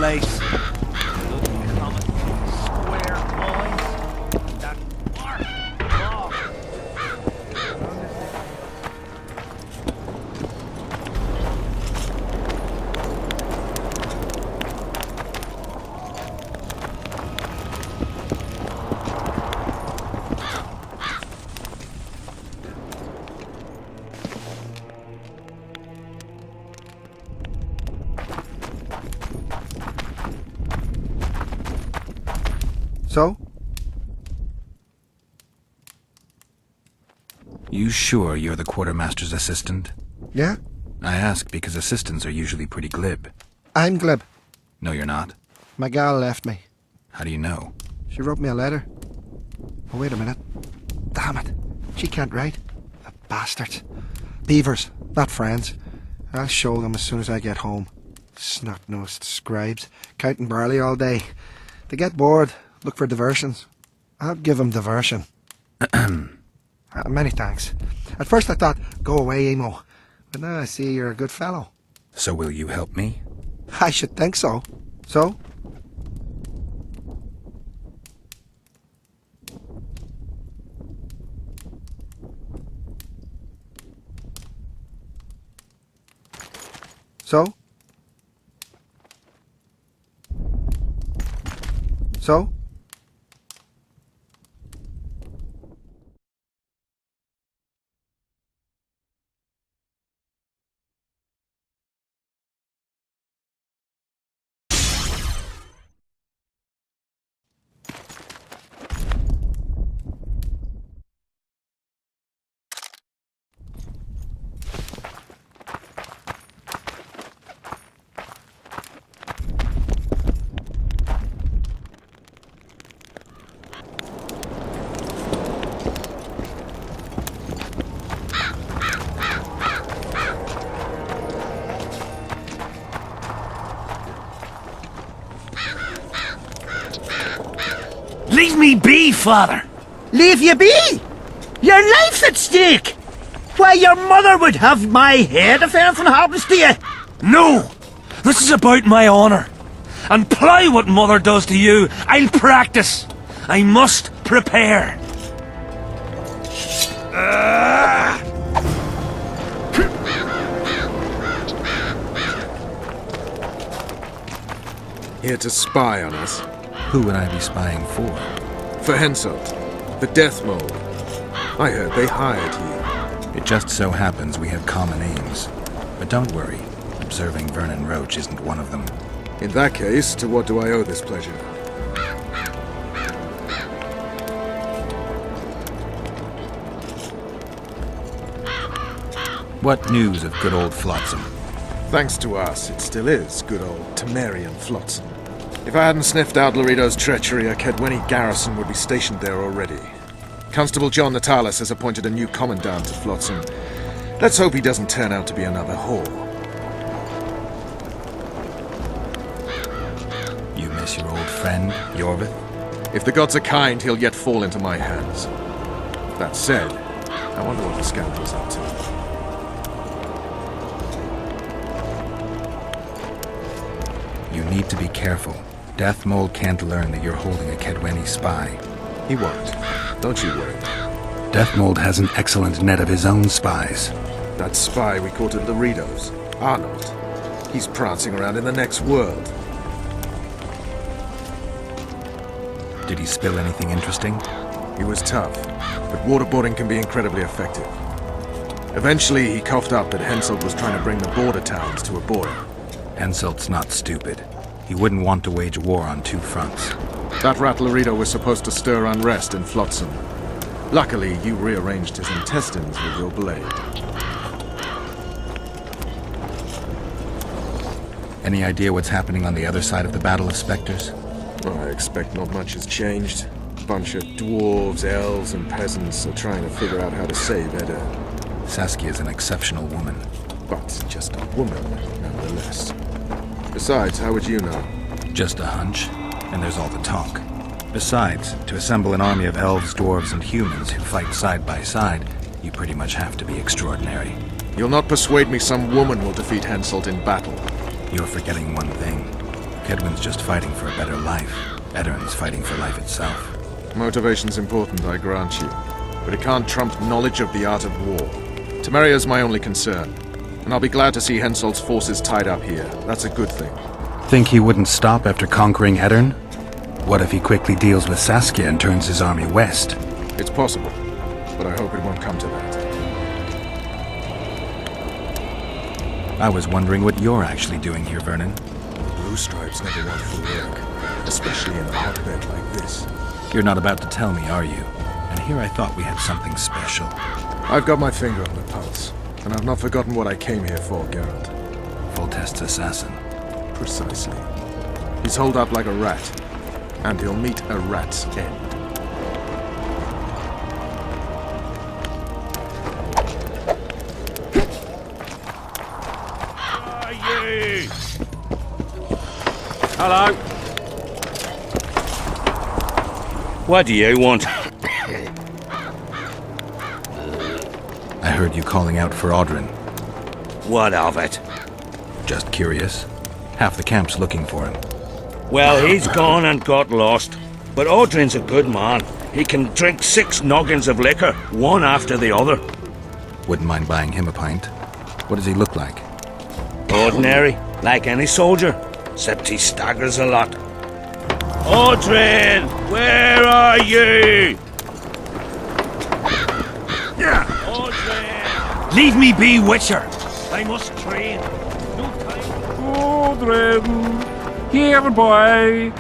place. Bloody common square eyes. That arse dog. So? You sure you're the quartermaster's assistant? Yeah? I ask because assistants are usually pretty glib. I'm glib. No, you're not. My gal left me. How do you know? She wrote me a letter. Oh, wait a minute. Damn it. She can't write. The bastards. Beavers, not friends. I'll show them as soon as I get home. Snot-nosed scribes, counting barley all day. They get bored, look for diversions. I'll give them diversion. Many thanks. At first I thought, go away, emo. But now I see you're a good fellow. So will you help me? I should think so. So? So? So? Leave me be, father! Leave you be? Your life's at stake! Why, your mother would have my head if anything happens to you! No! This is about my honor. And ply what mother does to you, I'll practice. I must prepare. Here to spy on us. Who would I be spying for? For Henselt, the Death Mold. I heard they hired you. It just so happens we have common aims. But don't worry, observing Vernon Roach isn't one of them. In that case, to what do I owe this pleasure? What news of good old Flotsam? Thanks to us, it still is good old Temerian Flotsam. If I hadn't sniffed out Laredo's treachery, a Kedweni garrison would be stationed there already. Constable John Natalis has appointed a new commandant to Flotsam. Let's hope he doesn't turn out to be another whore. You miss your old friend, Yorvith? If the gods are kind, he'll yet fall into my hands. That said, I wonder what the scoundrel's up to. You need to be careful. Death Mold can't learn that you're holding a Kedweni spy. He won't. Don't you worry. Death Mold has an excellent net of his own spies. That spy we caught at Laredo's, Arnold. He's prancing around in the next world. Did he spill anything interesting? He was tough, but waterboarding can be incredibly effective. Eventually, he coughed up that Henselt was trying to bring the border towns to a boil. Henselt's not stupid. He wouldn't want to wage war on two fronts. That rat Laredo was supposed to stir unrest in Flotsam. Luckily, you rearranged his intestines with your blade. Any idea what's happening on the other side of the Battle of Spectres? I expect not much has changed. A bunch of dwarves, elves, and peasants are trying to figure out how to save Edda. Saskia's an exceptional woman. But just a woman, nonetheless. Besides, how would you know? Just a hunch, and there's all the talk. Besides, to assemble an army of elves, dwarves, and humans who fight side by side, you pretty much have to be extraordinary. You'll not persuade me some woman will defeat Henselt in battle. You're forgetting one thing. Kedwin's just fighting for a better life. Eddern's fighting for life itself. Motivation's important, I grant you. But it can't trump knowledge of the art of war. Temeria's my only concern. And I'll be glad to see Henselt's forces tied up here. That's a good thing. Think he wouldn't stop after conquering Eddern? What if he quickly deals with Saskia and turns his army west? It's possible, but I hope it won't come to that. I was wondering what you're actually doing here, Vernon. Blue Stripes never want for work, especially in a hotbed like this. You're not about to tell me, are you? And here I thought we had something special. I've got my finger on the pulse, and I've not forgotten what I came here for, Geralt. Foltest's assassin. Precisely. He's holed up like a rat, and he'll meet a rat's end. Hello. What do you want? I heard you calling out for Audrin. What of it? Just curious. Half the camp's looking for him. Well, he's gone and got lost. But Audrin's a good man. He can drink 6 noggins of liquor, one after the other. Wouldn't mind buying him a pint. What does he look like? Ordinary, like any soldier, except he staggers a lot. Audrin, where are you? Audrin! Leave me be, Witcher! I must train. No time. Audrin! Here, boy!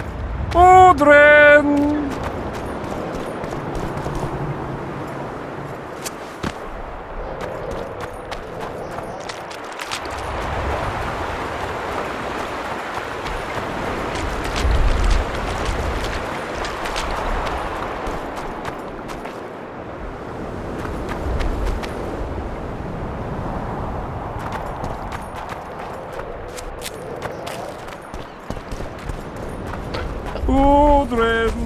Audrin! Audrin!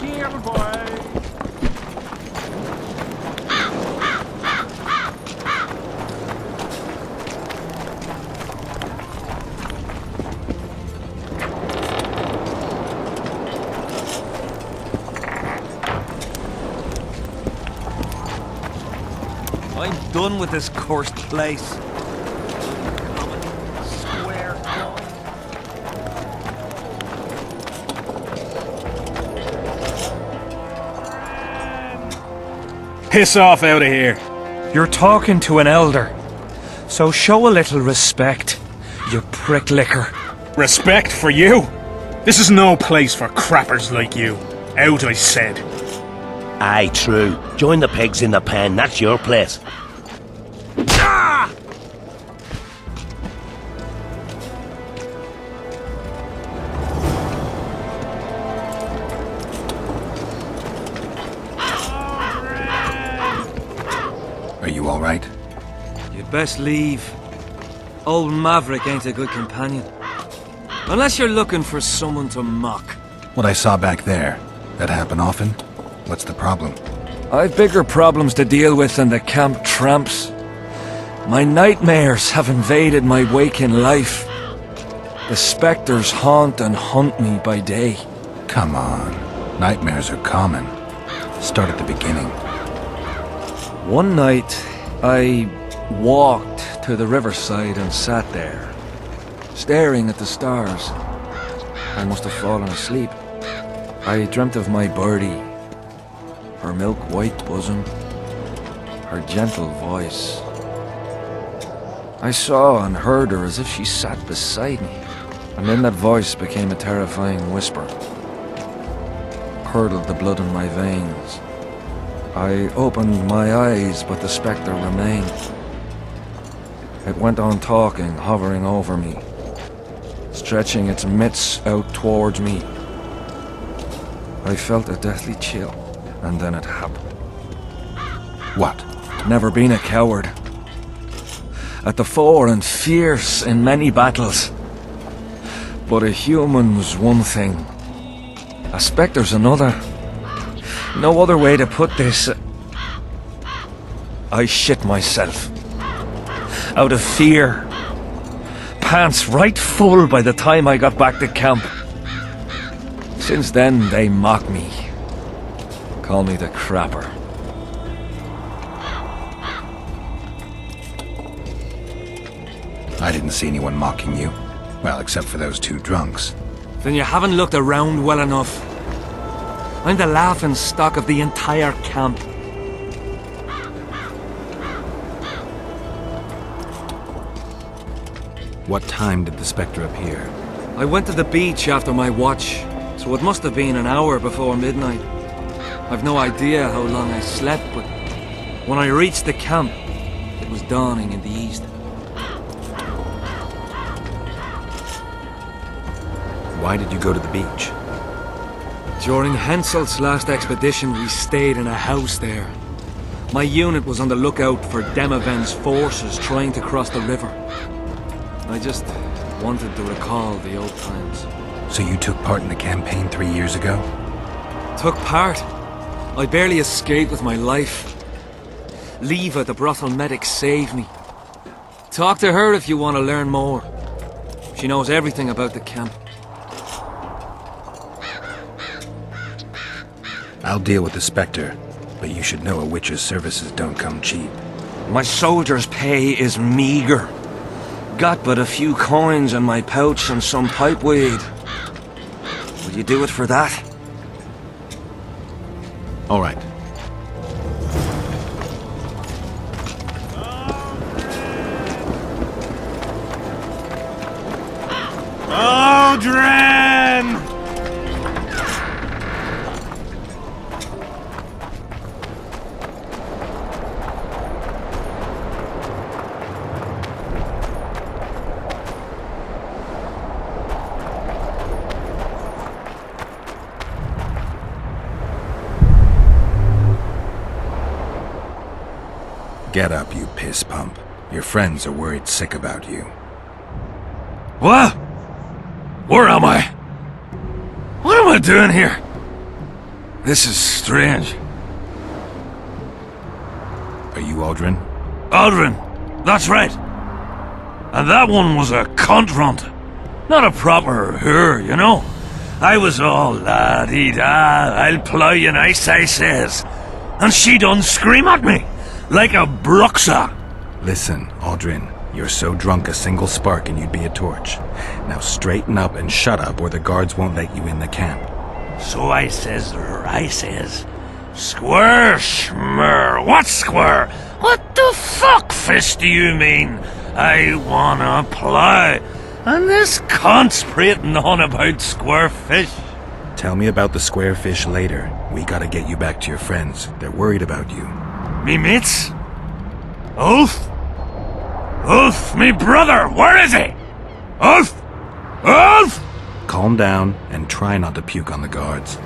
Here, boy! I'm done with this cursed place. Square. Piss off out of here! You're talking to an elder, so show a little respect, you prick licker. Respect for you? This is no place for crappers like you. Out, I said. Aye, true. Join the pigs in the pen, that's your place. Are you all right? You'd best leave. Old Maverick ain't a good companion. Unless you're looking for someone to mock. What I saw back there, that happen often? What's the problem? I've bigger problems to deal with than the camp tramps. My nightmares have invaded my waking life. The specters haunt and hunt me by day. Come on. Nightmares are common. Start at the beginning. One night, I walked to the riverside and sat there, staring at the stars. I must have fallen asleep. I dreamt of my birdie, her milk-white bosom, her gentle voice. I saw and heard her as if she sat beside me, and then that voice became a terrifying whisper. Curdled the blood in my veins. I opened my eyes, but the spectre remained. It went on talking, hovering over me, stretching its mitts out towards me. I felt a deathly chill, and then it happened. What? Never been a coward. At the fore and fierce in many battles. But a human's one thing. A spectre's another. No other way to put this. I shit myself. Out of fear. pants right full by the time I got back to camp. Since then, they mock me. Call me the Crapper. I didn't see anyone mocking you. Well, except for those two drunks. Then you haven't looked around well enough. I'm the laughing stock of the entire camp. What time did the Spectre appear? I went to the beach after my watch, so it must have been an hour before midnight. I've no idea how long I slept, but when I reached the camp, it was dawning in the east. Why did you go to the beach? During Henselt's last expedition, we stayed in a house there. My unit was on the lookout for Demaven's forces trying to cross the river. I just wanted to recall the old times. So you took part in the campaign 3 years ago? Took part? I barely escaped with my life. Leva, the brothel medic, saved me. Talk to her if you want to learn more. She knows everything about the camp. I'll deal with the Spectre, but you should know a witch's services don't come cheap. My soldier's pay is meager. Got but a few coins in my pouch and some pipeweed. Will you do it for that? All right. Aldrin! Get up, you piss pump. Your friends are worried sick about you. What? Where am I? What am I doing here? This is strange. Are you Aldrin? Aldrin, that's right. And that one was a cunt runt. Not a proper her, you know. I was all la-dee-da, I'll plow you nice, I says. And she done scream at me, like a bruxa. Listen, Aldrin, you're so drunk a single spark and you'd be a torch. Now straighten up and shut up or the guards won't let you in the camp. So I says, square schmer, what square? What the fuck fish do you mean? I wanna plow. And this cunt's prating on about square fish. Tell me about the square fish later. We gotta get you back to your friends. They're worried about you. Me mates? Ulf? Ulf, me brother, where is he? Ulf? Ulf? Calm down and try not to puke on the guards.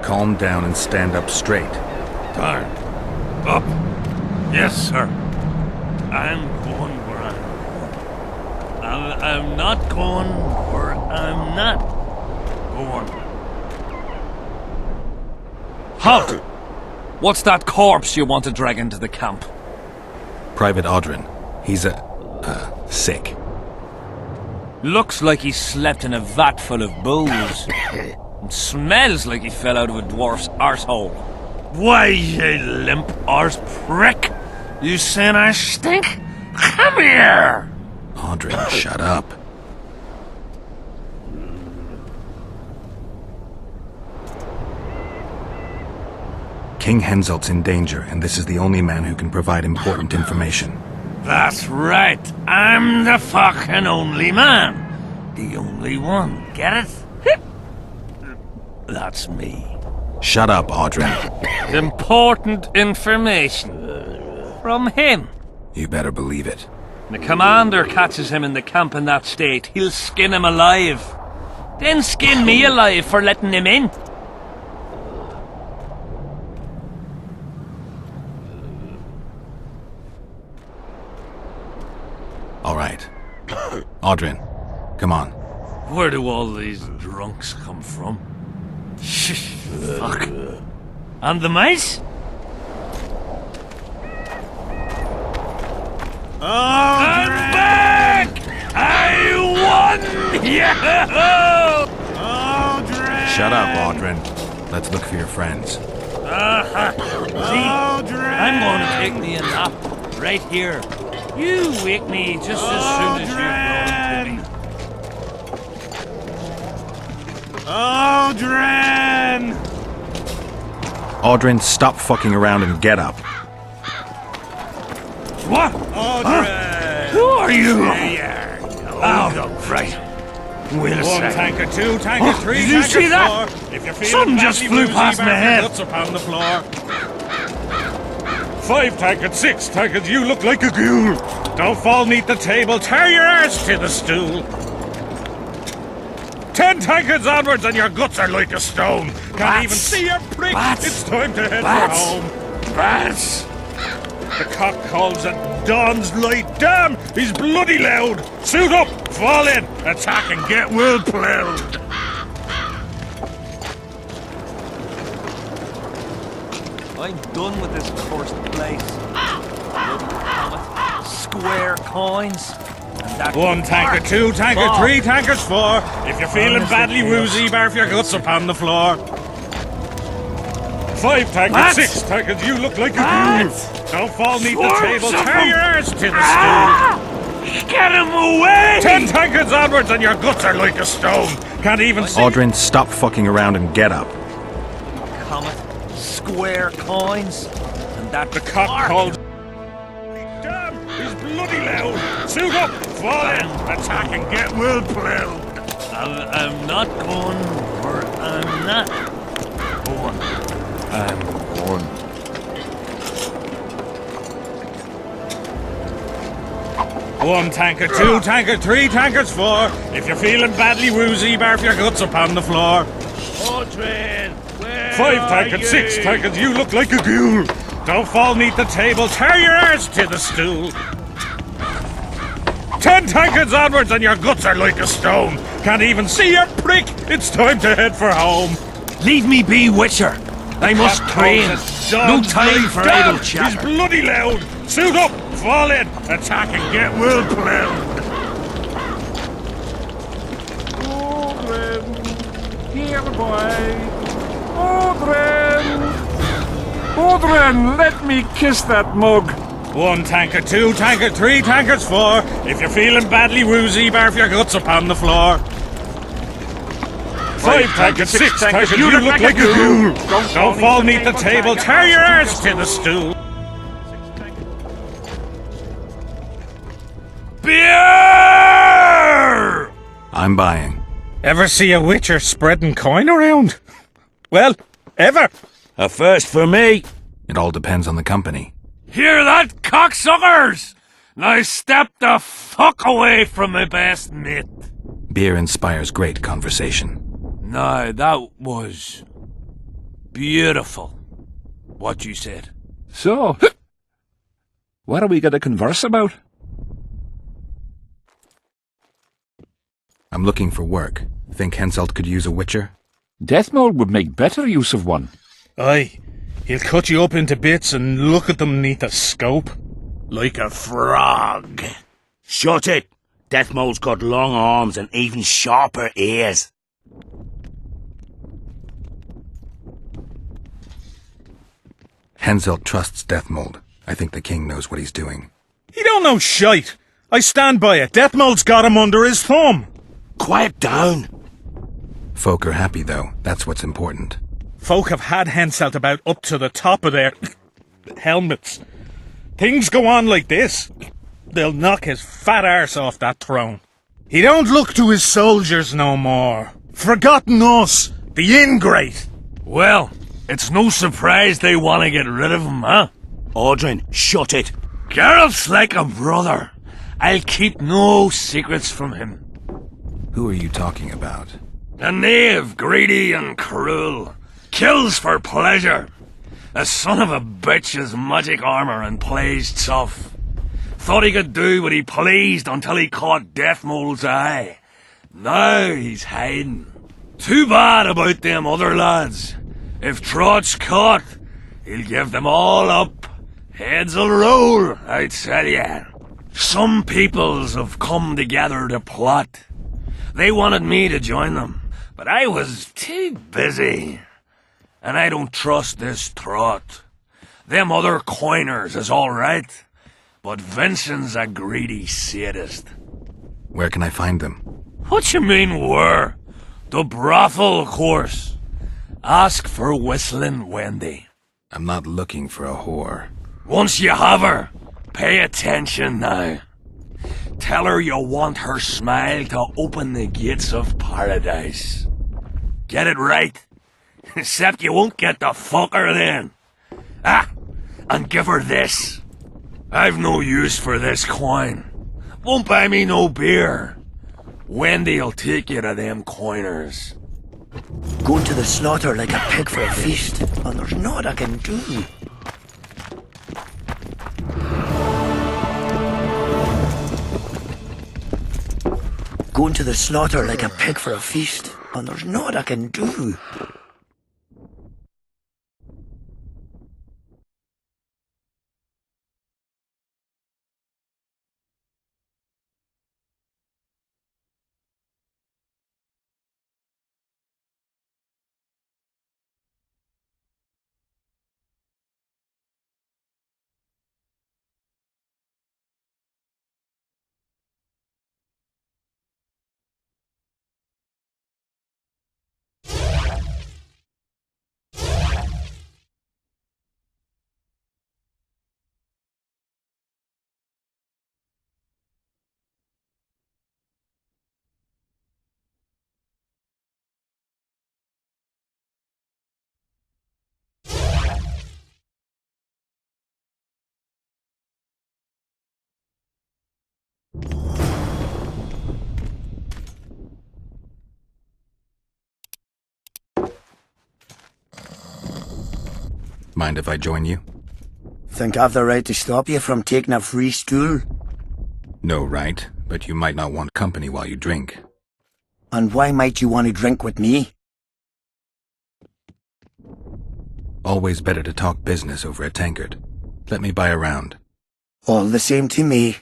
Calm down and stand up straight. Turn. Up. Yes, sir. I'm going where I'm going. I'm not going where I'm not going. Halt! What's that corpse you want to drag into the camp? Private Aldrin. He's sick. Looks like he slept in a vat full of booze. And smells like he fell out of a dwarf's arsehole. Why, you limp arse prick? You saying I stink? Come here! Aldrin, shut up. King Henselt's in danger, and this is the only man who can provide important information. That's right. I'm the fucking only man. The only one. Get it? That's me. Shut up, Aldrin. Important information. From him. You better believe it. The commander catches him in the camp in that state, he'll skin him alive. Then skin me alive for letting him in. All right. Audrin, come on. Where do all these drunks come from? Fuck. And the mice? I'm back! I won! Yeah! Shut up, Audrin. Let's look for your friends. See, I'm going to take me a nap right here. You wake me just as soon as you're going to me. Audrin, stop fucking around and get up. What? Huh? Who are you? Oh, right. Wait a second. Tanker 2, Tanker 3, did you see that? 4. If you're feeling Something just badly flew woozy, past my barf your head. guts upon the floor. 5 tankard, 6 tankard, you look like a ghoul. Don't fall neath the table, tear your arse to the stool. 10 tankards onwards and your guts are like a stone. Can't Bats. even see your prick. Bats. It's time to head Bats. for home. Bats! The cock calls at dawn's light. Damn, he's bloody loud. Suit up, fall in, attack and get well ploughed. I'm done with this cursed place. Square coins. And that 1 tanker, 2 tanker, fuck. 3 tankers, 4. If you're feeling Honestly, badly chaos. woozy, barf your guts upon the floor. 5 tankers, Bats. 6 tankers, you look like a Bats. ghoul. Don't fall neath the Swarms table, of tear them. your arse to the stool. Get him away! 10 tankards onwards and your guts are like a stone. Can't even see. Audrin, stop fucking around and get up. Comet, square coins, and that The cock calls. Damn, he's bloody loud. Suit up, fall in, attack and get well ploughed. I'm not going where I'm not going. I'm going. 1 tanker, 2 tanker, 3 tankers, 4. If you're feeling badly woozy, barf your guts upon the floor. Audrin, 5 tankers, 6 tankers, you look like a ghoul. Don't fall neath the table, tear your arse to the stool. 10 tankards onwards and your guts are like a stone. Can't even see your prick. It's time to head for home. Leave me be, Witcher. I must train. No time for idle He's chatter. bloody loud. Suit up, fall in, attack and get well ploughed. Here, boy. Audrin! Audrin, let me kiss that mug. 1 tanker, 2 tanker, 3 tankers, 4. If you're feeling badly woozy, barf your guts upon the floor. 5 tankers, 6 tankers, you look like a ghoul. Don't fall neath the table, tear your arse to the stool. Beer! I'm buying. Ever see a witcher spreading coin around? Well, ever. A first for me. It all depends on the company. Hear that, cocksuckers? Now step the fuck away from my best mate. Beer inspires great conversation. No, that was beautiful, what you said. So, what are we going to converse about? I'm looking for work. Think Henselt could use a witcher? Deathmold would make better use of one. Aye, he'll cut you up into bits and look at them neath a scope. Like a frog. Shut it! Deathmold's got long arms and even sharper ears. Henselt trusts Deathmold. I think the king knows what he's doing. He don't know shite. I stand by it. Deathmold's got him under his thumb. Quiet down. Folk are happy, though. That's what's important. Folk have had Henselt about up to the top of their helmets. Things go on like this, they'll knock his fat arse off that throne. He don't look to his soldiers no more. Forgotten us, the ingrate. Well, it's no surprise they want to get rid of him, huh? Audrin, shut it. Geralt's like a brother. I'll keep no secrets from him. Who are you talking about? A knave, greedy and cruel. Kills for pleasure. A son of a bitch has magic armor and plays tough. Thought he could do what he pleased until he caught Deathmold's eye. Now he's hiding. Too bad about them other lads. If Trot's caught, he'll give them all up. Heads'll roll, I tell ya. Some peoples have come together to plot. They wanted me to join them, but I was too busy. And I don't trust this Trot. Them other coiners is all right, but Vincent's a greedy sadist. Where can I find them? What you mean, where? The brothel, of course. Ask for Whistling Wendy. I'm not looking for a whore. Once you have her, pay attention now. Tell her you want her smile to open the gates of paradise. Get it right? Except you won't get the fucker then. Ah, and give her this. I've no use for this coin. Won't buy me no beer. Wendy'll take you to them coiners. Going to the slaughter like a pig for a feast, and there's naught I can do. Going to the slaughter like a pig for a feast, and there's naught I can do. Mind if I join you? Think I've the right to stop you from taking a free stool? No right, but you might not want company while you drink. And why might you want to drink with me? Always better to talk business over a tankard. Let me buy a round. All the same to me.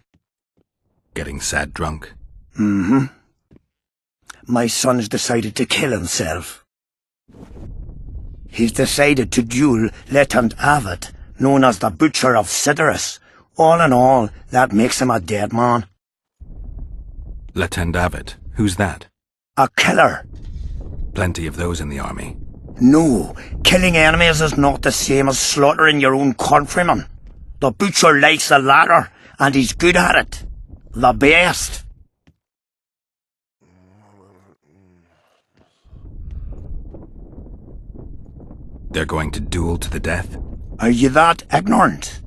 Getting sad drunk? Mm-hmm. My son's decided to kill himself. He's decided to duel Lieutenant Abbott, known as the Butcher of Sidorus. All in all, that makes him a dead man. Lieutenant Abbott? Who's that? A killer. Plenty of those in the army. No, killing enemies is not the same as slaughtering your own countrymen. The Butcher likes the latter, and he's good at it. The best. They're going to duel to the death? Are you that ignorant?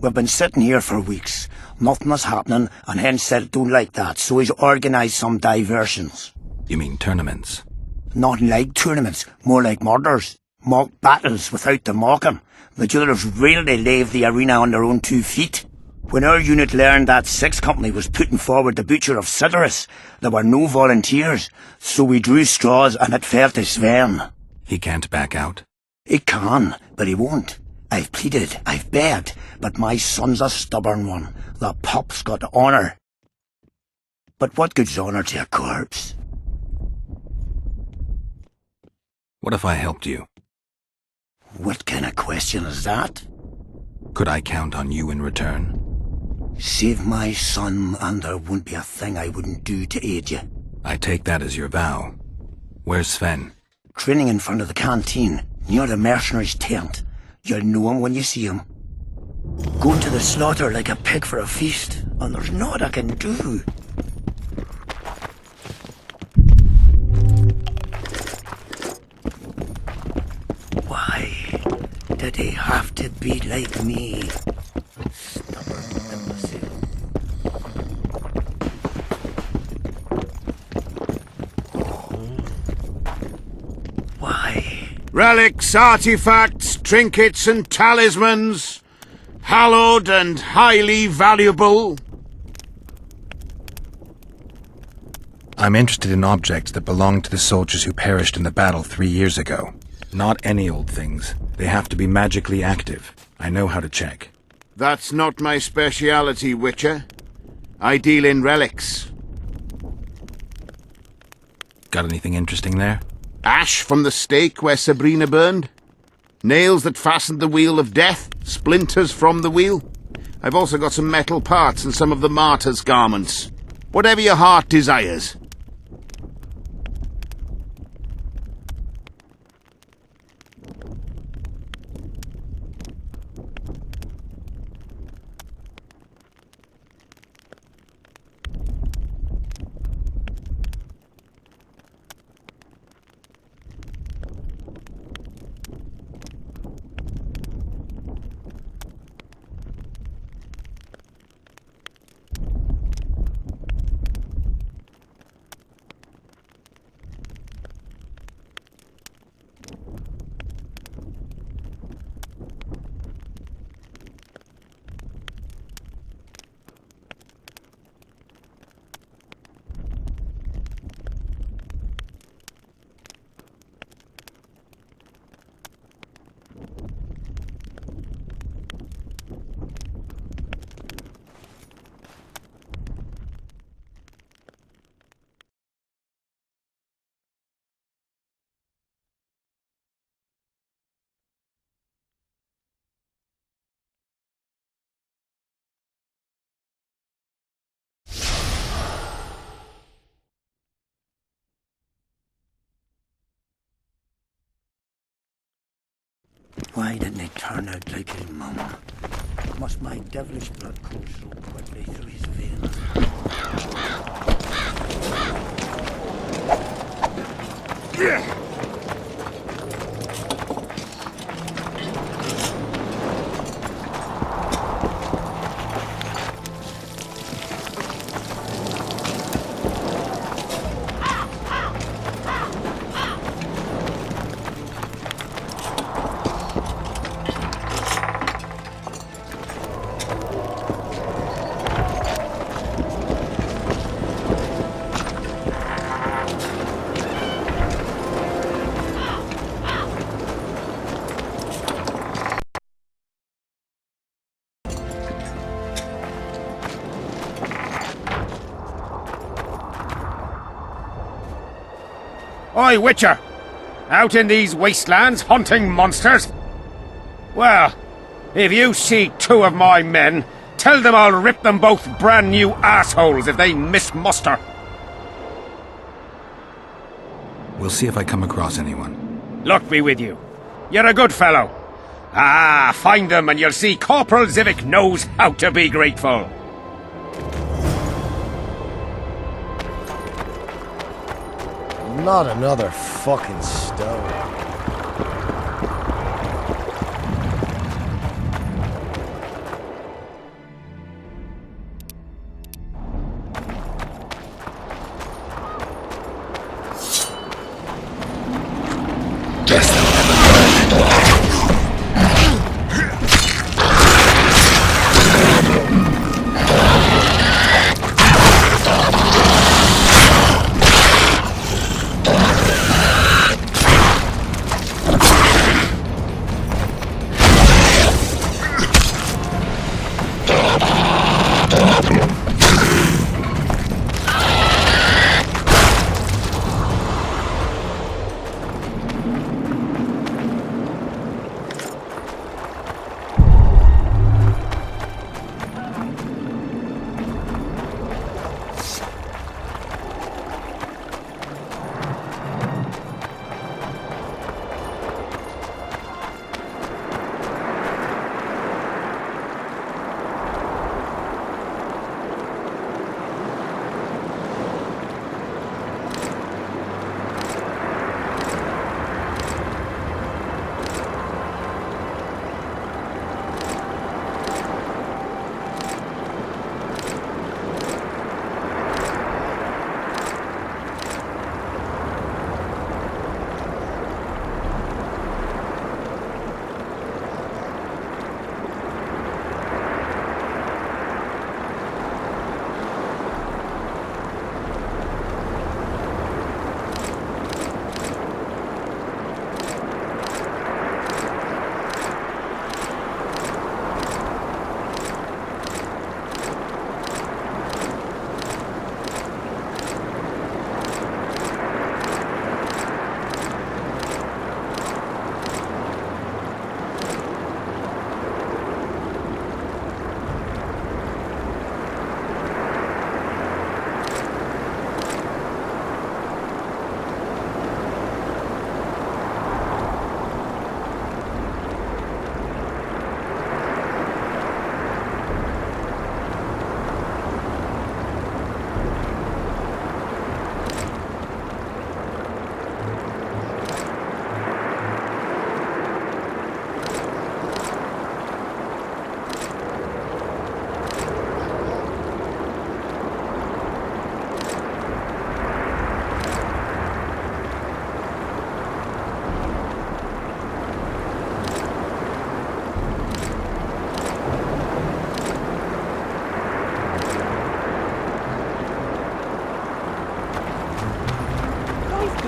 We've been sitting here for weeks. Nothing is happening, and Hen said don't like that, so he's organised some diversions. You mean tournaments? Not like tournaments, more like murders. Mock battles without the mocking. The jailers really leave the arena on their own 2 feet. When our unit learned that 6th Company was putting forward the Butcher of Sidorus, there were no volunteers, so we drew straws and it fell to Sven. He can't back out? He can, but he won't. I've pleaded, I've begged, but my son's a stubborn one. The pup's got honour. But what good's honour to a corpse? What if I helped you? What kind of question is that? Could I count on you in return? Save my son, and there won't be a thing I wouldn't do to aid you. I take that as your vow. Where's Sven? Training in front of the canteen, near the mercenary's tent. You'll know him when you see him. Going to the slaughter like a pig for a feast, and there's naught I can do. Why did he have to be like me? Relics, artifacts, trinkets and talismans. Hallowed and highly valuable. I'm interested in objects that belong to the soldiers who perished in the battle 3 years ago. Not any old things. They have to be magically active. I know how to check. That's not my speciality, Witcher. I deal in relics. Got anything interesting there? Ash from the stake where Sabrina burned. Nails that fastened the wheel of death. Splinters from the wheel. I've also got some metal parts and some of the martyr's garments. Whatever your heart desires. Why didn't he turn out like his mum? Must my devilish blood course so quickly through his veins? Oi, Witcher! Out in these wastelands hunting monsters? Well, if you see two of my men, tell them I'll rip them both brand new assholes if they miss muster. We'll see if I come across anyone. Luck be with you. You're a good fellow. Ah, find them and you'll see Corporal Zivik knows how to be grateful. Not another fucking stone.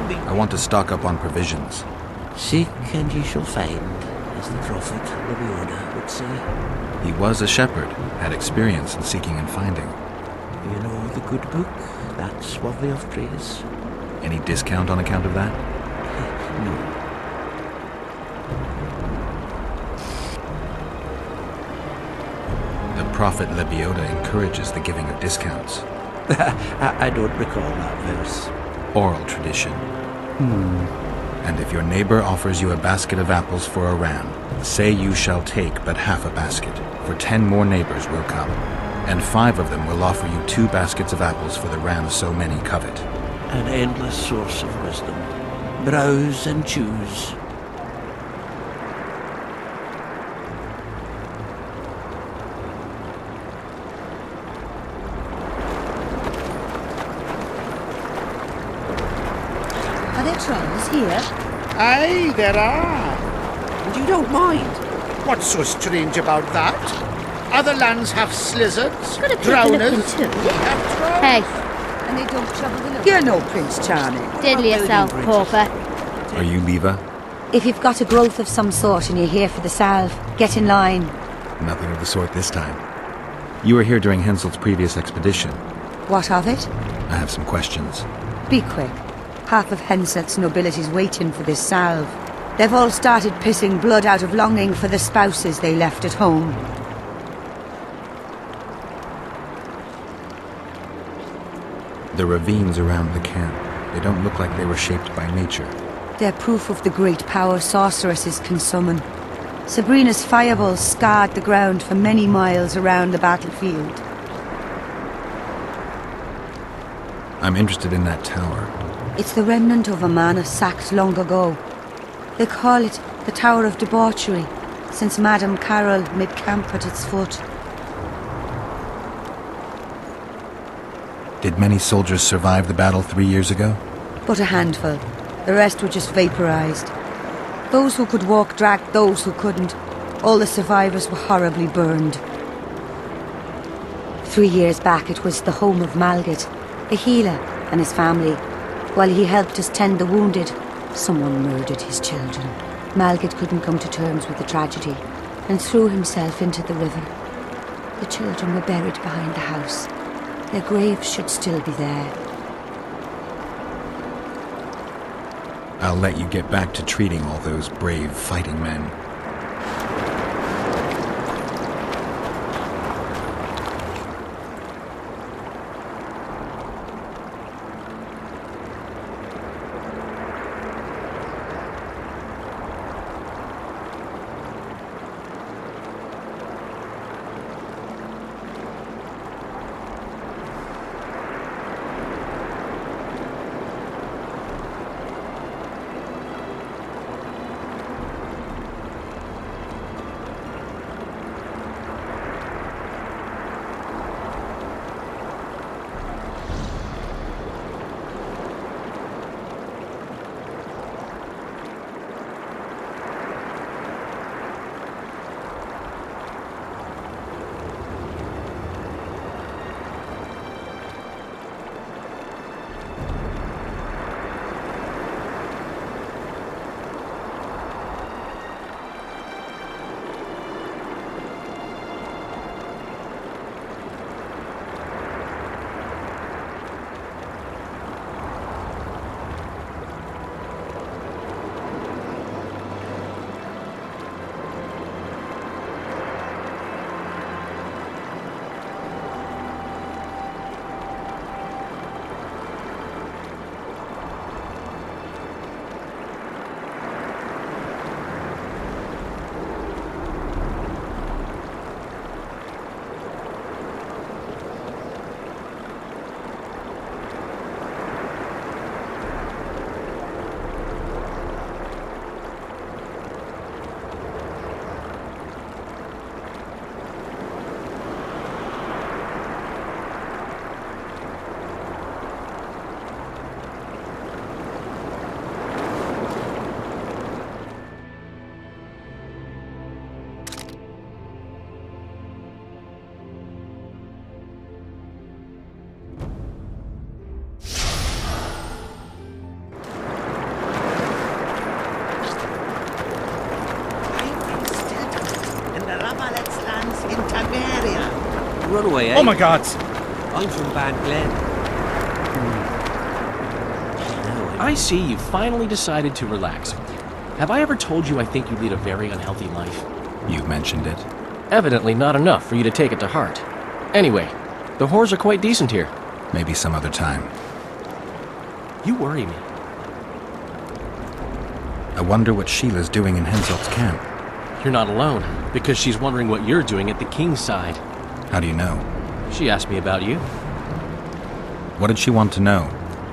I want to stock up on provisions. Seek and ye shall find, as the prophet Leviona would say. He was a shepherd, had experience in seeking and finding. You know the good book, that's worthy of praise. Any discount on account of that? No. The prophet Lebioda encourages the giving of discounts. I don't recall that verse. Oral tradition. And if your neighbor offers you a basket of apples for a ram, say you shall take but half a basket, for 10 more neighbors will come, and 5 of them will offer you 2 baskets of apples for the ram so many covet. An endless source of wisdom. Browse and choose. Are there trolls here? Aye, there are. And you don't mind? What's so strange about that? Other lands have slizzards, Got a people looking drowners. too. We have trolls. Hey, And they don't trouble the look. You're no Prince Charming. diddle yourself, pauper. Are you Leva? If you've got a growth of some sort and you're here for the salve, get in line. Nothing of the sort this time. You were here during Hensel's previous expedition. What of it? I have some questions. Be quick. Half of Henselt's nobility's waiting for this salve. They've all started pissing blood out of longing for the spouses they left at home. The ravines around the camp, they don't look like they were shaped by nature. They're proof of the great power sorceresses can summon. Sabrina's fireballs scarred the ground for many miles around the battlefield. I'm interested in that tower. It's the remnant of a manor sacked long ago. They call it the Tower of Debauchery, since Madame Carol made camp at its foot. Did many soldiers survive the battle 3 years ago? But a handful. The rest were just vaporized. Those who could walk dragged those who couldn't. All the survivors were horribly burned. 3 years back it was the home of Malgat, a healer, and his family. While he helped us tend the wounded, someone murdered his children. Malgat couldn't come to terms with the tragedy and threw himself into the river. The children were buried behind the house. Their graves should still be there. I'll let you get back to treating all those brave fighting men. runaway, eh? Oh my God! I'm from Bad Glen. I see you finally decided to relax. Have I ever told you I think you lead a very unhealthy life? You mentioned it. Evidently not enough for you to take it to heart. Anyway, the whores are quite decent here. Maybe some other time. You worry me. I wonder what Sheila's doing in Henselt's camp. You're not alone, because she's wondering what you're doing at the king's side. How do you know? She asked me about you. What did she want to know?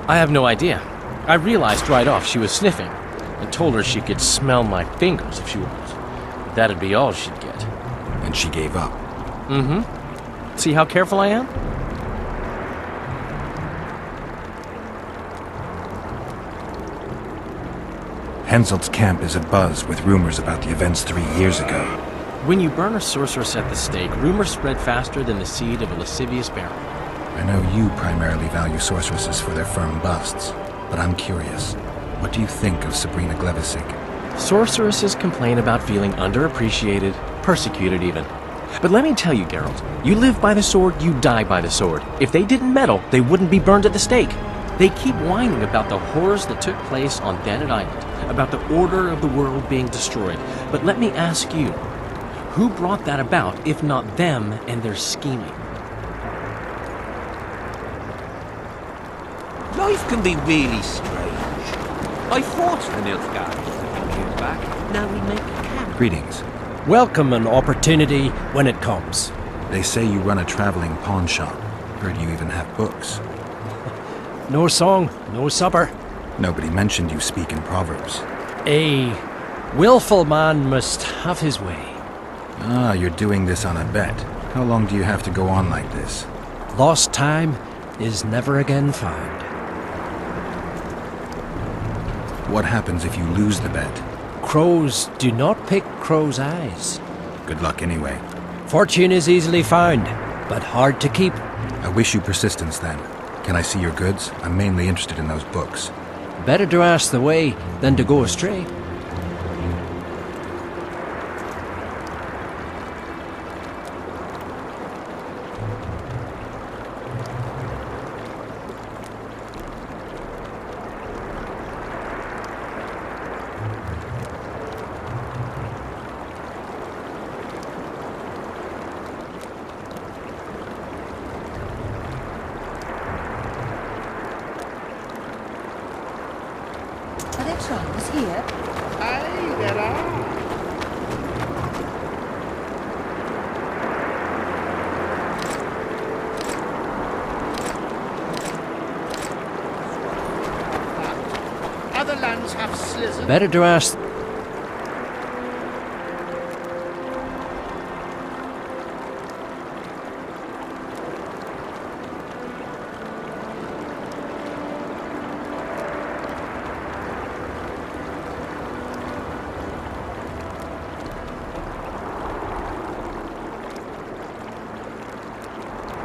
I have no idea. I realized right off she was sniffing, and told her she could smell my fingers if she wanted. That'd be all she'd get. And she gave up. Mm-hmm. See how careful I am? Henselt's camp is abuzz with rumors about the events 3 years ago. When you burn a sorceress at the stake, rumors spread faster than the seed of a lascivious barrel. I know you primarily value sorceresses for their firm busts, but I'm curious. What do you think of Sabrina Glevisic? Sorceresses complain about feeling underappreciated, persecuted even. But let me tell you, Geralt, you live by the sword, you die by the sword. If they didn't meddle, they wouldn't be burned at the stake. They keep whining about the horrors that took place on Thanet Island, about the order of the world being destroyed. But let me ask you, who brought that about if not them and their scheming? Life can be really strange. I fought the Nilfgaard a few years back. Now we make camp. Greetings. Welcome an opportunity when it comes. They say you run a traveling pawn shop. Heard you even have books. No song, no supper. Nobody mentioned you speak in proverbs. A willful man must have his way. Ah, you're doing this on a bet. How long do you have to go on like this? Lost time is never again found. What happens if you lose the bet? Crows do not pick crows' eyes. Good luck anyway. Fortune is easily found, but hard to keep. I wish you persistence then. Can I see your goods? I'm mainly interested in those books. Better to ask the way than to go astray. Are there trolls here? Aye, there are. Other lands have slizzard. Better to ask.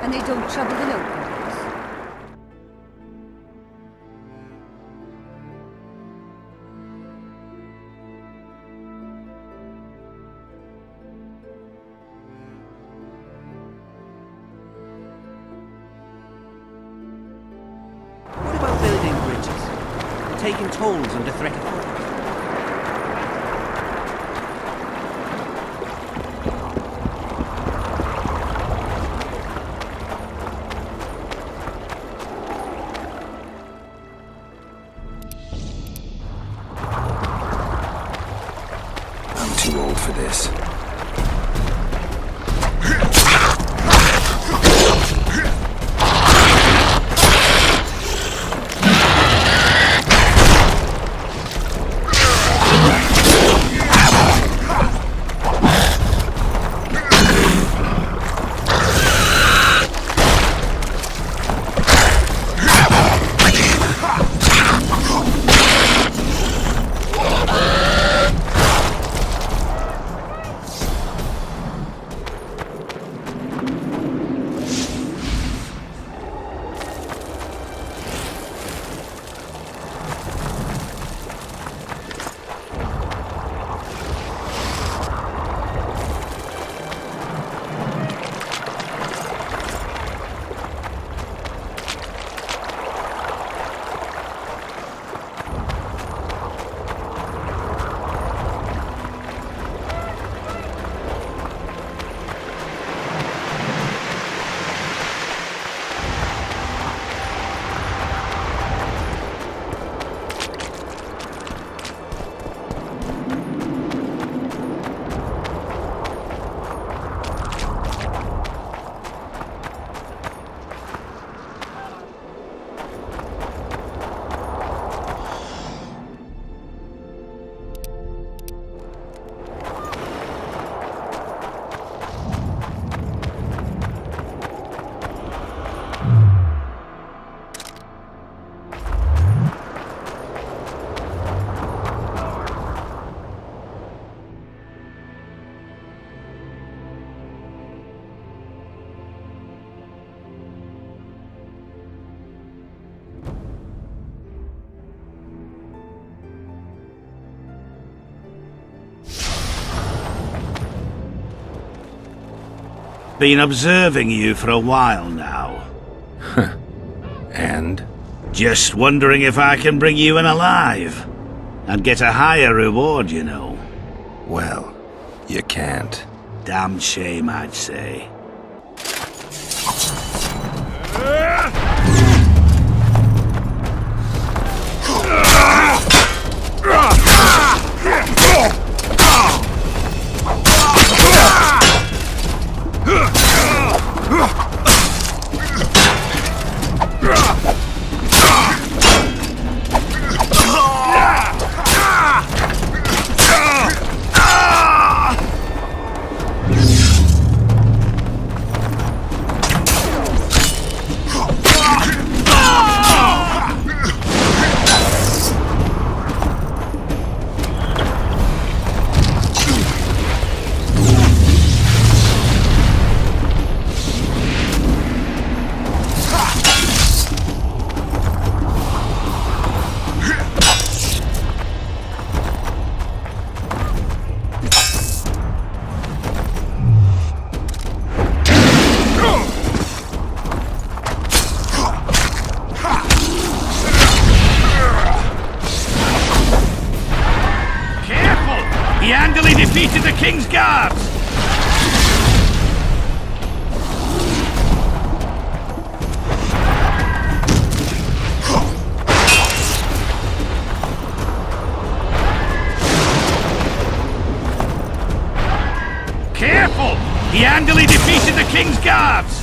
And they don't trouble the locals. What about building bridges? Taking tolls under threat of fire? I'm too old for this. Been observing you for a while now. And? Just wondering if I can bring you in alive. And get a higher reward, you know. Well, you can't. Damn shame, I'd say. He handily defeated the King's Guards! Careful! He handily defeated the King's Guards!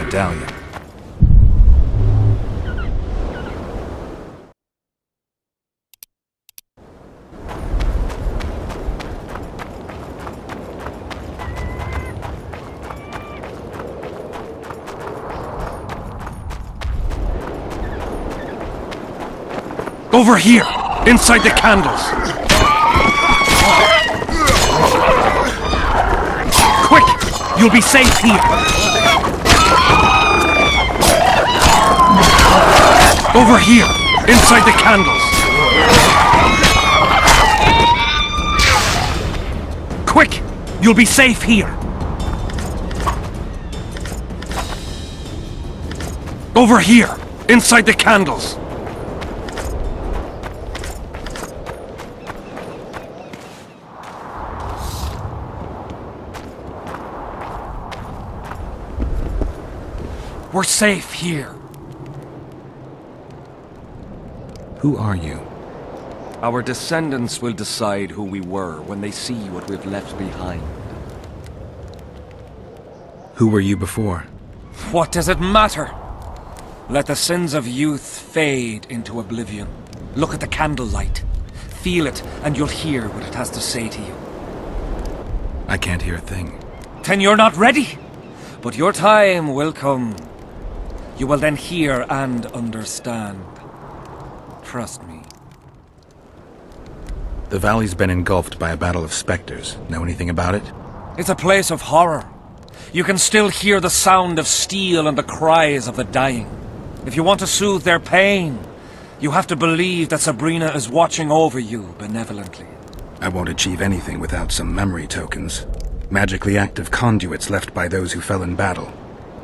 medallion. Over here! Inside the candles! Quick! You'll be safe here! Over here! Inside the candles! Quick! You'll be safe here! Over here! Inside the candles! We're safe here. Who are you? Our descendants will decide who we were when they see what we've left behind. Who were you before? What does it matter? Let the sins of youth fade into oblivion. Look at the candlelight. Feel it, and you'll hear what it has to say to you. I can't hear a thing. Then you're not ready. But your time will come. You will then hear and understand. Trust me. The valley's been engulfed by a battle of specters. Know anything about it? It's a place of horror. You can still hear the sound of steel and the cries of the dying. If you want to soothe their pain, you have to believe that Sabrina is watching over you benevolently. I won't achieve anything without some memory tokens. Magically active conduits left by those who fell in battle.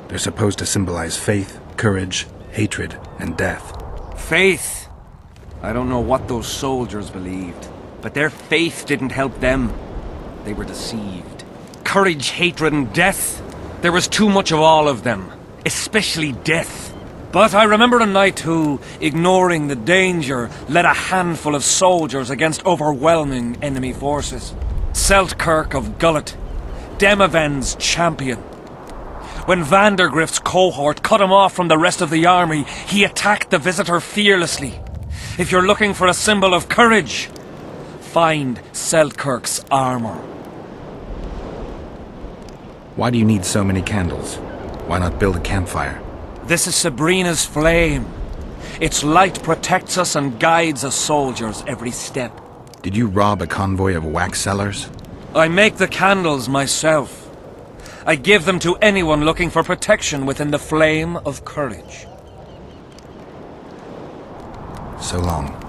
They're supposed to symbolize faith, courage, hatred, and death. Faith. I don't know what those soldiers believed, but their faith didn't help them. They were deceived. Courage, hatred, and death. There was too much of all of them, especially death. But I remember a knight who, ignoring the danger, led a handful of soldiers against overwhelming enemy forces. Seltkirk of Gullet, Demaven's champion. When Vandergrift's cohort cut him off from the rest of the army, he attacked the visitor fearlessly. If you're looking for a symbol of courage, find Seltkirk's armor. Why do you need so many candles? Why not build a campfire? This is Sabrina's flame. Its light protects us and guides us soldiers every step. Did you rob a convoy of wax sellers? I make the candles myself. I give them to anyone looking for protection within the flame of courage. So long.